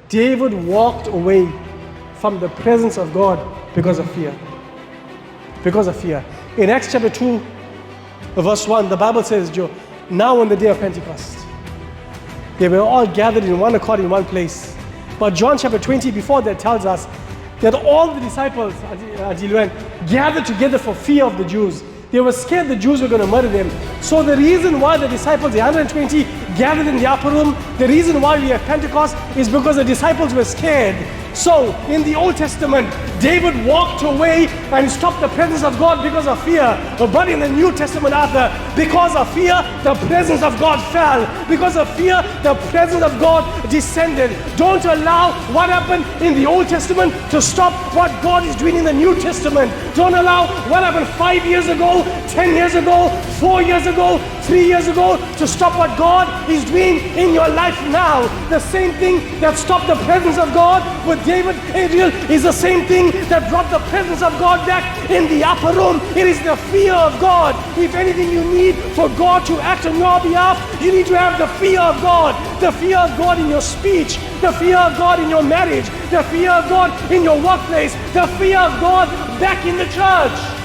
David walked away from the presence of God because of fear. Because of fear. In Acts chapter 2, verse 1, the Bible says, Joe, now on the day of Pentecost, they were all gathered in one accord in one place. But John chapter 20, before that, tells us that all the disciples gathered together for fear of the Jews. They were scared the Jews were going to murder them. So the reason why the disciples, the 120, gathered in the upper room, the reason why we have Pentecost is because the disciples were scared. So in the Old Testament, David walked away and stopped the presence of God because of fear. But in the New Testament, Arthur, because of fear, the presence of God fell. Because of fear, the presence of God descended. Don't allow what happened in the Old Testament to stop what God is doing in the New Testament. Don't allow what happened 5 years ago, 10 years ago, 4 years ago, 3 years ago to stop what God is doing in your life now. The same thing that stopped the presence of God with David Adriel is the same thing that brought the presence of God back in the upper room. It is the fear of God. If anything you need for God to act on your behalf, you need to have the fear of God. The fear of God in your speech, the fear of God in your marriage, the fear of God in your workplace, the fear of God back in the church.